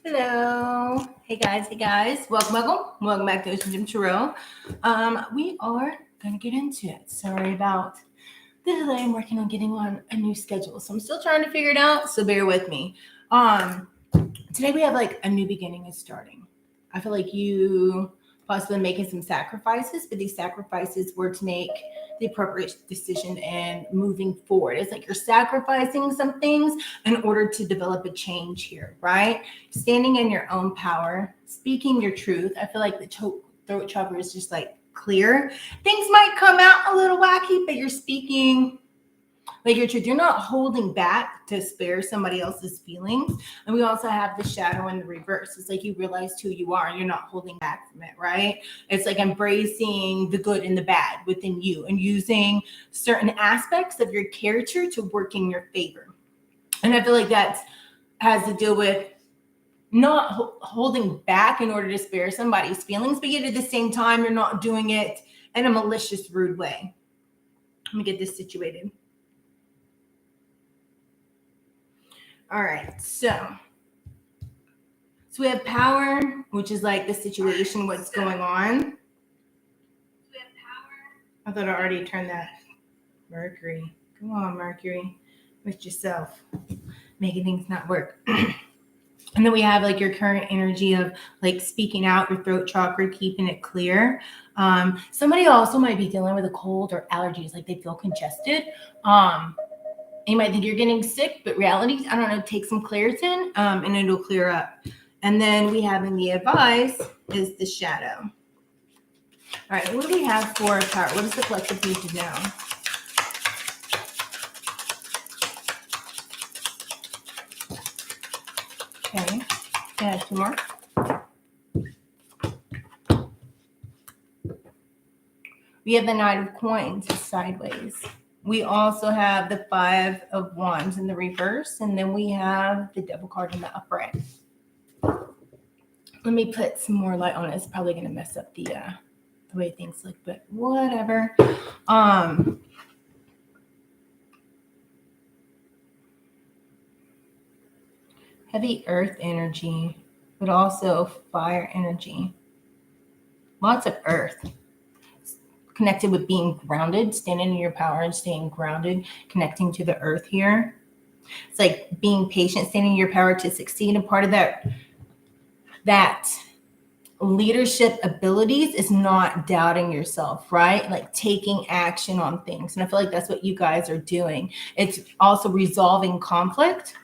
Hello. Hey guys. Welcome back to OceanGemTarot. We are gonna get into it. Sorry about the delay. I'm working on getting on a new schedule, so I'm still trying to figure it out. So bear with me. Today we have like a new beginning is starting. I feel like you possibly making some sacrifices, but these sacrifices were to make the appropriate decision and moving forward. It's like you're sacrificing some things in order to develop a change here, right? Standing in your own power, speaking your truth. I feel like the throat chakra is just like clear. Things might come out a little wacky, but you're speaking like your truth. You're not holding back to spare somebody else's feelings. And we also have the shadow in the reverse. It's like you realize who you are and you're not holding back from it, right? It's like embracing the good and the bad within you and using certain aspects of your character to work in your favor. And I feel like that has to do with not holding back in order to spare somebody's feelings, but yet at the same time, you're not doing it in a malicious, rude way. Let me get this situated. All right, so we have power, which is like the situation, what's going on. I thought I already turned that. Mercury. Come on, Mercury. With yourself. Making things not work. And then we have like your current energy of like speaking out, your throat chakra, keeping it clear. Somebody also might be dealing with a cold or allergies, like they feel congested. You might think you're getting sick, but reality, I don't know, take some Claritin and it'll clear up. And then we have in the advice is the shadow. All right, what do we have for power? What does the collective need to know? Okay, yeah, two more. We have the Knight of Coins sideways. We also have the Five of Wands in the reverse, and then we have the Devil card in the upright. Let me put some more light on it. It's probably going to mess up the way things look, but whatever. Heavy earth energy, but also fire energy. Lots of earth. Connected with being grounded, standing in your power and staying grounded, connecting to the earth here. It's like being patient, standing in your power to succeed. And part of that leadership abilities is not doubting yourself, right? Like taking action on things. And I feel like that's what you guys are doing. It's also resolving conflict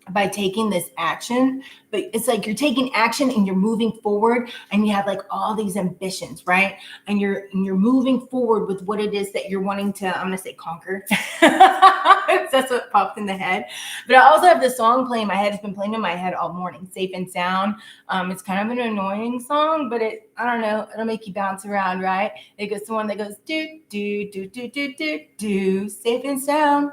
by taking this action, but it's like you're taking action and you're moving forward and you have like all these ambitions, right? And you're moving forward with what it is that you're wanting to, I'm going to say conquer. That's what popped in the head. But I also have this song playing in my head. It's been playing in my head all morning, Safe and Sound. It's kind of an annoying song, but I don't know, it'll make you bounce around, right? It goes to one that goes do, do, do, do, do, do, do, safe and sound.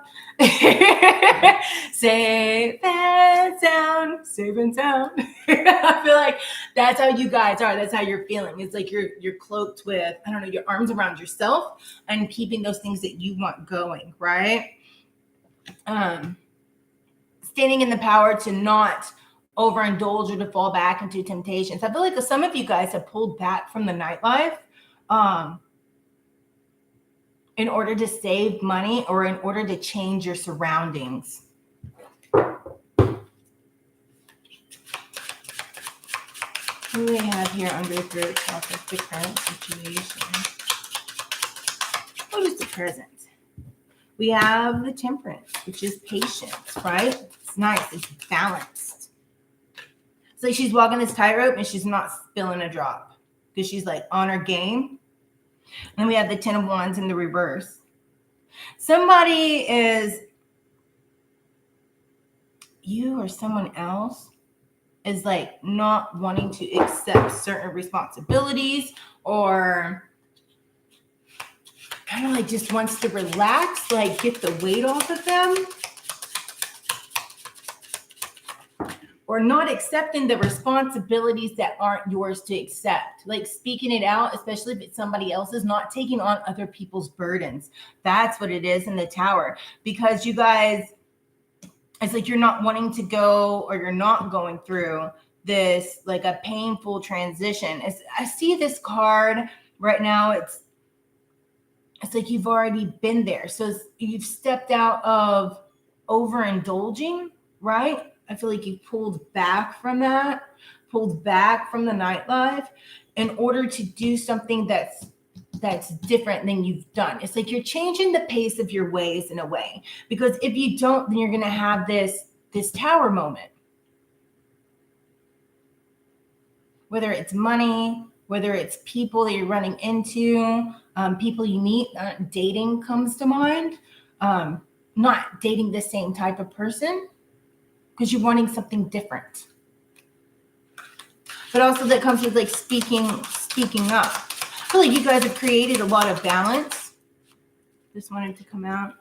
Safe and sound, safe and sound. I feel like that's how you guys are. That's how you're feeling. It's like you're cloaked with, I don't know, your arms around yourself and keeping those things that you want going, right? Standing in the power to not overindulge or to fall back into temptations. I feel like some of you guys have pulled back from the nightlife in order to save money or in order to change your surroundings. What do we have here under throat chakra, the current situation? What is the present? We have the Temperance, which is patience, right? It's nice. It's balanced. It's like she's walking this tightrope and she's not spilling a drop because she's like on her game. And we have the Ten of Wands in the reverse. Somebody is, you or someone else is like not wanting to accept certain responsibilities or kind of like just wants to relax, like get the weight off of them. Or not accepting the responsibilities that aren't yours to accept. Like speaking it out, especially if it's somebody else's, not taking on other people's burdens. That's what it is in the Tower. Because you guys, It's like you're not wanting to go, or you're not going through this like a painful transition. I see this card right now. It's like you've already been there. So you've stepped out of overindulging, right? I feel like you've pulled back from that, pulled back from the nightlife in order to do something that's different than you've done. It's like you're changing the pace of your ways in a way, because if you don't, then you're going to have this tower moment. Whether it's money, whether it's people that you're running into, people you meet, dating comes to mind. Not dating the same type of person, because you're wanting something different. But also that comes with like speaking up. I feel like you guys have created a lot of balance. Just wanted to come out.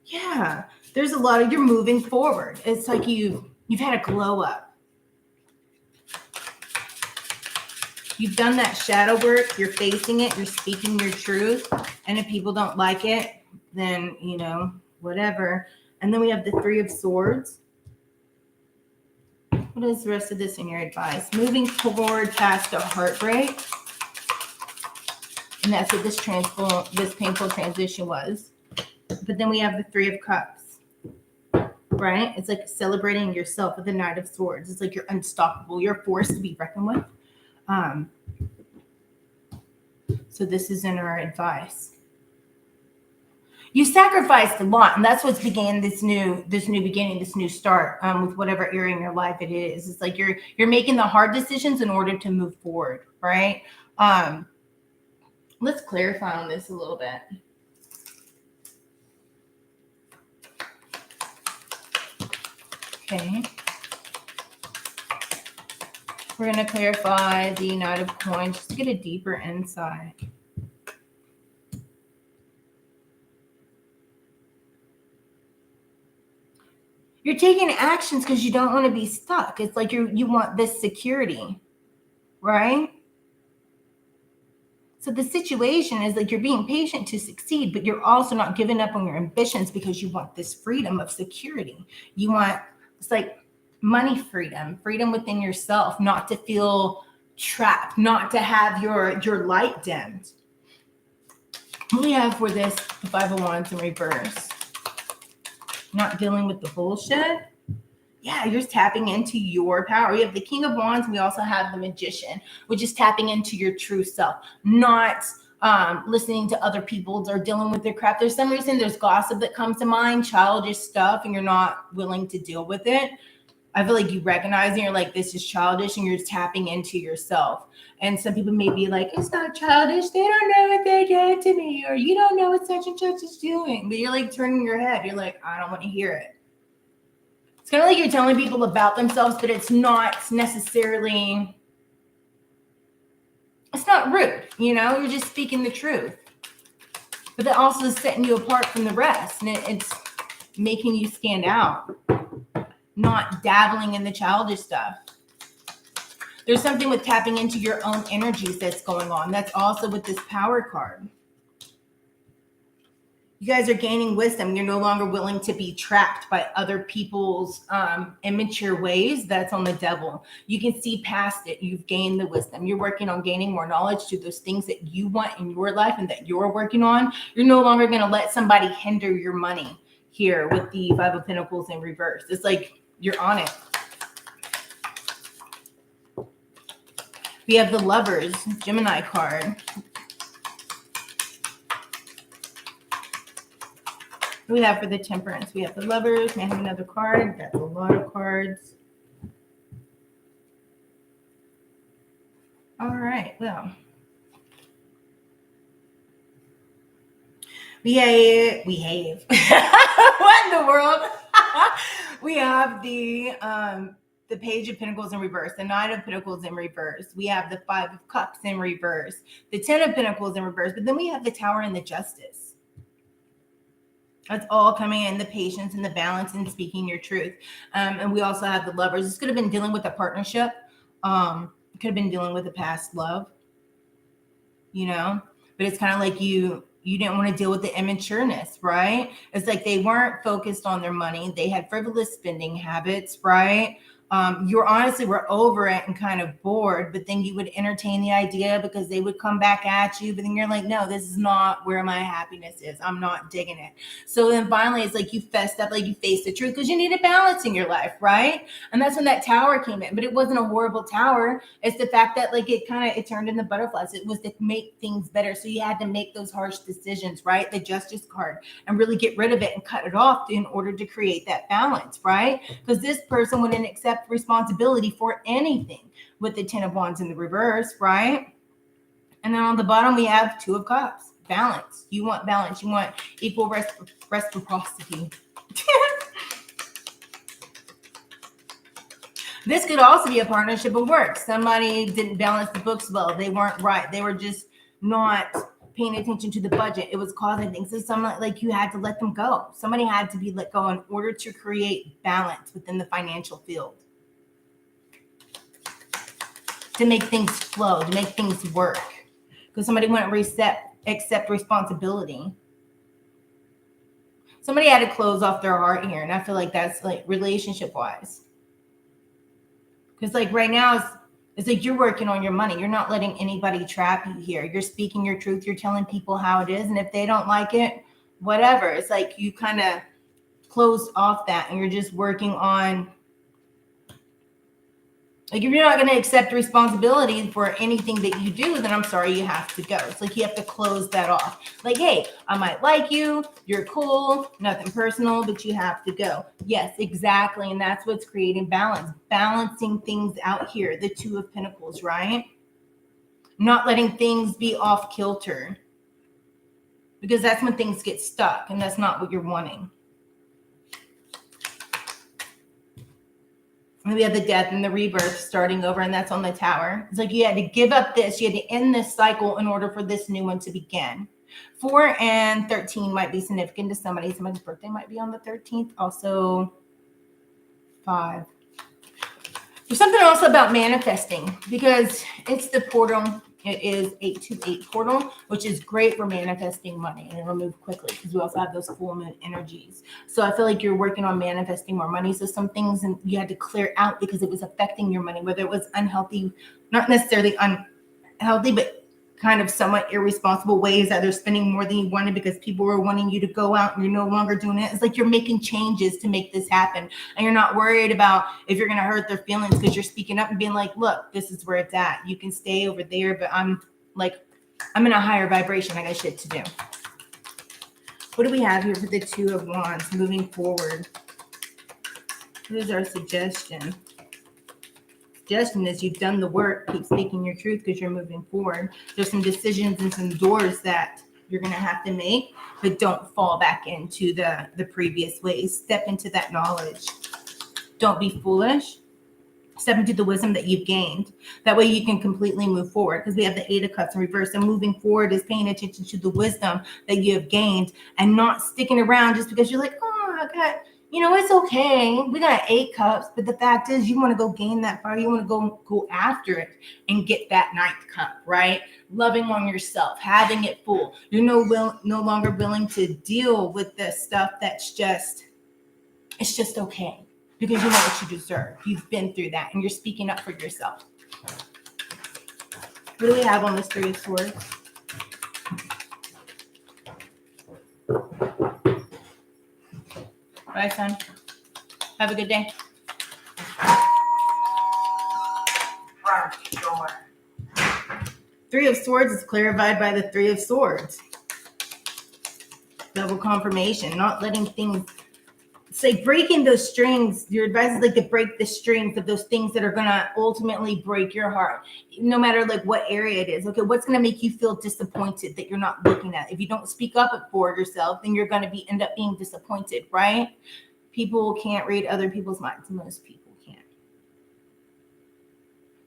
Yeah, there's a lot of, you're moving forward. It's like you've had a glow up. You've done that shadow work. You're facing it. You're speaking your truth. And if people don't like it, then, you know, whatever. And then we have the Three of Swords. What is the rest of this in your advice? Moving forward past the heartbreak. And that's what this painful transition was. But then we have the Three of Cups, right? It's like celebrating yourself with the Knight of Swords. It's like you're unstoppable. You're a force to be reckoned with. So this is in our advice. You sacrificed a lot, and that's what's began this new beginning, this new start, with whatever area in your life it is. It's like you're making the hard decisions in order to move forward, right? Let's clarify on this a little bit. Okay. We're going to clarify the Knight of Coins just to get a deeper insight. You're taking actions because you don't want to be stuck. It's like you want this security, right? So the situation is like you're being patient to succeed, but you're also not giving up on your ambitions because you want this freedom of security. You want, it's like money freedom within yourself, not to feel trapped, not to have your light dimmed. What we have for this, the Five of Wands in reverse. Not dealing with the bullshit. Yeah, you're tapping into your power. We have the King of Wands. We also have the Magician, which is tapping into your true self, not listening to other people's or dealing with their crap. There's some reason there's gossip that comes to mind, childish stuff, and you're not willing to deal with it. I feel like you recognize it. You're like, this is childish, and you're tapping into yourself. And some people may be like, it's not childish. They don't know what they did to me, or you don't know what such and such is doing. But you're like turning your head. You're like, I don't want to hear it. It's kind of like you're telling people about themselves, but it's not necessarily, it's not rude, you know? You're just speaking the truth. But that also is setting you apart from the rest, and it's making you stand out, not dabbling in the childish stuff. There's something with tapping into your own energies that's going on. That's also with this Power card. You guys are gaining wisdom. You're no longer willing to be trapped by other people's immature ways. That's on the Devil. You can see past it. You've gained the wisdom. You're working on gaining more knowledge to those things that you want in your life and that you're working on. You're no longer going to let somebody hinder your money here with the Five of Pentacles in reverse. It's like you're on it. We have the Lovers, Gemini card. We have for the Temperance. We have the Lovers. We have another card. That's a lot of cards. All right. Well, we have what in the world? We have the Page of Pentacles in reverse, the Knight of Pentacles in reverse. We have the Five of Cups in reverse, the Ten of Pentacles in reverse. But then we have the Tower and the Justice. That's all coming in, the patience and the balance and speaking your truth. And we also have the Lovers. This could have been dealing with a partnership. Could have been dealing with a past love, you know, but it's kind of like you you didn't want to deal with the immatureness, right? It's like they weren't focused on their money. They had frivolous spending habits, right? You honestly were over it and kind of bored, but then you would entertain the idea because they would come back at you. But then you're like, no, this is not where my happiness is. I'm not digging it. So then finally, it's like you fessed up, like you faced the truth because you needed balance in your life, right? And that's when that tower came in. But it wasn't a horrible tower. It's the fact that like it turned into butterflies. It was to make things better. So you had to make those harsh decisions, right? The justice card, and really get rid of it and cut it off in order to create that balance, right? Because this person wouldn't accept responsibility for anything with the 10 of Wands in the reverse, right? And then on the bottom, we have 2 of Cups. Balance. You want balance. You want equal reciprocity. This could also be a partnership of work. Somebody didn't balance the books well. They weren't right. They were just not paying attention to the budget. It was causing things. So someone like you had to let them go. Somebody had to be let go in order to create balance within the financial field. To make things flow, to make things work. Because somebody wouldn't accept responsibility. Somebody had to close off their heart here. And I feel like that's like relationship wise. Because like right now, it's like you're working on your money. You're not letting anybody trap you here. You're speaking your truth. You're telling people how it is. And if they don't like it, whatever. It's like you kind of closed off that and you're just working on, like if you're not going to accept responsibility for anything that you do, then I'm sorry, you have to go. It's like you have to close that off. Like, hey, I might like you. You're cool. Nothing personal, but you have to go. Yes, exactly. And that's what's creating balance. Balancing things out here. The 2 of Pentacles, right? Not letting things be off kilter. Because that's when things get stuck. And that's not what you're wanting. And we have the death and the rebirth starting over, and that's on the tower. It's like you had to give up this. You had to end this cycle in order for this new one to begin. 4 and 13 might be significant to somebody. Somebody's birthday might be on the 13th. Also 5. There's something also about manifesting because it's the portal. It is 828 portal, which is great for manifesting money, and it'll move quickly because we also have those full moon energies. So I feel like you're working on manifesting more money. So some things you had to clear out because it was affecting your money, whether it was unhealthy, not necessarily unhealthy, but kind of somewhat irresponsible ways that they're spending more than you wanted because people were wanting you to go out and you're no longer doing it. It's like you're making changes to make this happen. And you're not worried about if you're going to hurt their feelings because you're speaking up and being like, look, this is where it's at. You can stay over there, but I'm in a higher vibration. I got shit to do. What do we have here for the 2 of Wands moving forward? What is our suggestion? Suggestion is you've done the work, keep speaking your truth because you're moving forward. There's some decisions and some doors that you're going to have to make, but don't fall back into the previous ways. Step into that knowledge. Don't be foolish. Step into the wisdom that you've gained. That way you can completely move forward because we have the 8 of Cups in reverse. And moving forward is paying attention to the wisdom that you have gained and not sticking around just because you're like, oh, I got, it's okay. We got 8 cups, but the fact is you want to go gain that fire. You want to go after it and get that 9th cup, right? Loving on yourself, having it full. You're no longer willing to deal with the stuff that's it's just okay because you know what you deserve. You've been through that and you're speaking up for yourself. What do we have on this 3 of Swords? Bye, son. Have a good day. Front door. 3 of Swords is clarified by the 3 of Swords. Double confirmation, not letting things, it's like breaking those strings. Your advice is like to break the strings of those things that are going to ultimately break your heart, no matter like what area it is. Okay, what's going to make you feel disappointed that you're not looking at? If you don't speak up for yourself, then you're going to end up being disappointed, right? People can't read other people's minds. Most people can't.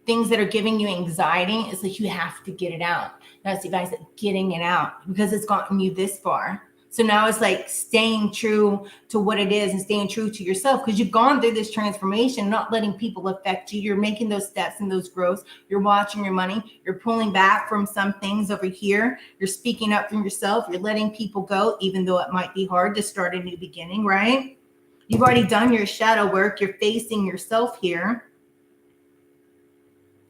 Things that are giving you anxiety, it's like you have to get it out. That's the advice, that getting it out because it's gotten you this far. So now it's like staying true to what it is and staying true to yourself, because you've gone through this transformation, not letting people affect you. You're making those steps and those growths. You're watching your money. You're pulling back from some things over here. You're speaking up for yourself. You're letting people go, even though it might be hard to start a new beginning, right? You've already done your shadow work. You're facing yourself here.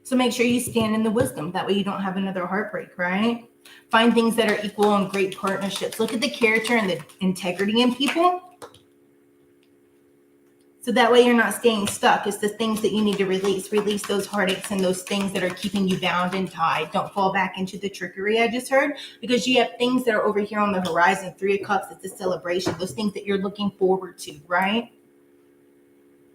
So make sure you stand in the wisdom. That way you don't have another heartbreak, right? Find things that are equal and great partnerships. Look at the character and the integrity in people. So that way you're not staying stuck. It's the things that you need to release. Release those heartaches and those things that are keeping you bound and tied. Don't fall back into the trickery I just heard, because you have things that are over here on the horizon. 3 of Cups, it's a celebration. Those things that you're looking forward to, right?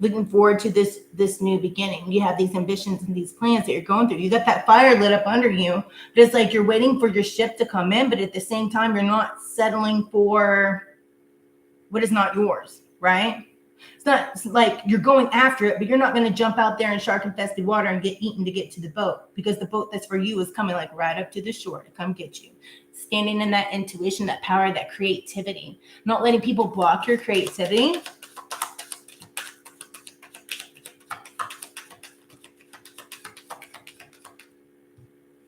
Looking forward to this new beginning. You have these ambitions and these plans that you're going through. You got that fire lit up under you. But it's like you're waiting for your ship to come in, but at the same time, you're not settling for what is not yours, right? It's like you're going after it, but you're not going to jump out there in shark-infested water and get eaten to get to the boat, because the boat that's for you is coming like right up to the shore to come get you. Standing in that intuition, that power, that creativity. Not letting people block your creativity.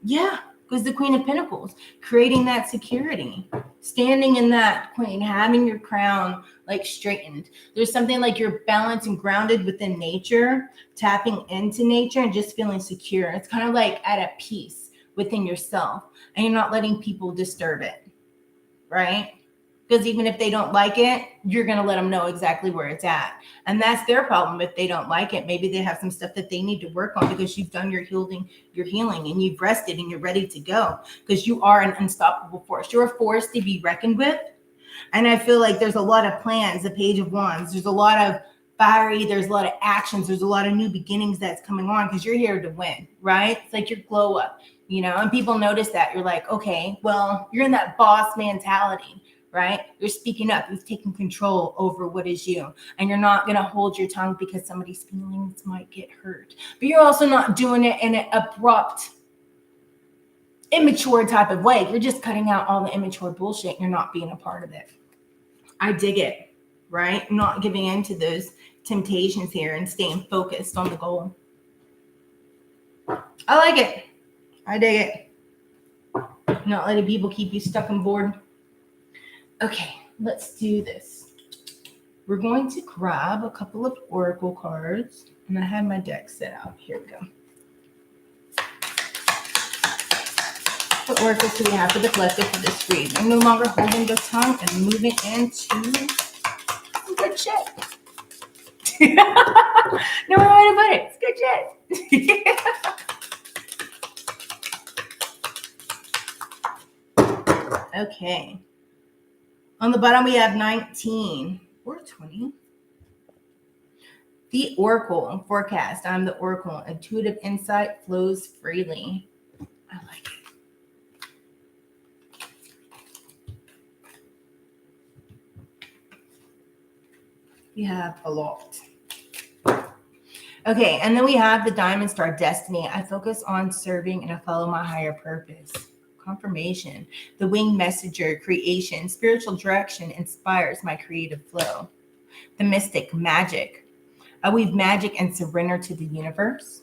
Yeah, because the Queen of Pentacles, creating that security, standing in that queen, having your crown like straightened. There's something like you're balanced and grounded within nature, tapping into nature and just feeling secure. It's kind of like at a peace within yourself, and you're not letting people disturb it, right? Because even if they don't like it, you're going to let them know exactly where it's at. And that's their problem. If they don't like it, maybe they have some stuff that they need to work on, because you've done your healing, and you've rested and you're ready to go, because you are an unstoppable force. You're a force to be reckoned with. And I feel like there's a lot of plans, the Page of Wands. There's a lot of fiery, there's a lot of actions. There's a lot of new beginnings that's coming on, because you're here to win, right? It's like your glow up, and people notice that. You're like, okay, well, you're in that boss mentality, right? You're speaking up. You've taken control over what is you. And you're not going to hold your tongue because somebody's feelings might get hurt. But you're also not doing it in an abrupt, immature type of way. You're just cutting out all the immature bullshit. You're not being a part of it. I dig it, right? Not giving in to those temptations here and staying focused on the goal. I like it. I dig it. Not letting people keep you stuck and bored. Okay, let's do this. We're going to grab a couple of oracle cards, and I have my deck set out. Here we go. What oracles do we have for the collective for this read? I'm no longer holding the tongue and moving into good shit. No other way to put it. It's good shit. Okay. On the bottom, we have 19 or 20. The Oracle forecast. I'm the Oracle. Intuitive insight flows freely. I like it. We have a lot. Okay, and then we have the Diamond Star Destiny. I focus on serving and I follow my higher purpose. Confirmation. The Winged Messenger, creation, spiritual direction inspires my creative flow. The Mystic, magic. I weave magic and surrender to the universe.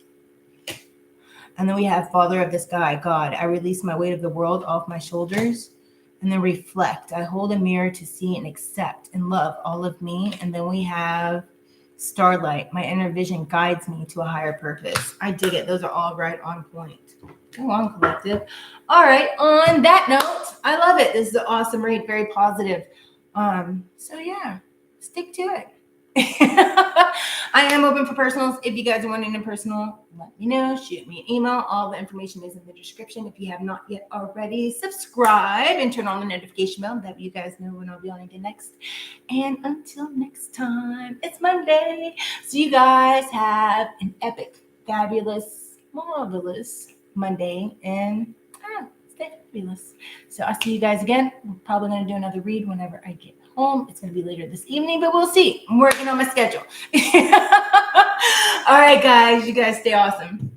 And then we have Father of the Sky, God. I release my weight of the world off my shoulders. And then reflect. I hold a mirror to see and accept and love all of me. And then we have Starlight. My inner vision guides me to a higher purpose. I dig it. Those are all right on point. Go on, collective. All right. On that note, I love it. This is an awesome read. Very positive. So yeah, stick to it. I am open for personals. If you guys are wanting a personal, let me know. Shoot me an email. All the information is in the description. If you have not yet already, subscribe and turn on the notification bell. That way you guys know when I'll be on again next. And until next time, it's Monday. So you guys have an epic, fabulous, marvelous Monday, and stay fabulous. So I'll see you guys again. I'm probably going to do another read whenever I get home. It's going to be later this evening, but we'll see. I'm working on my schedule. All right, guys. You guys stay awesome.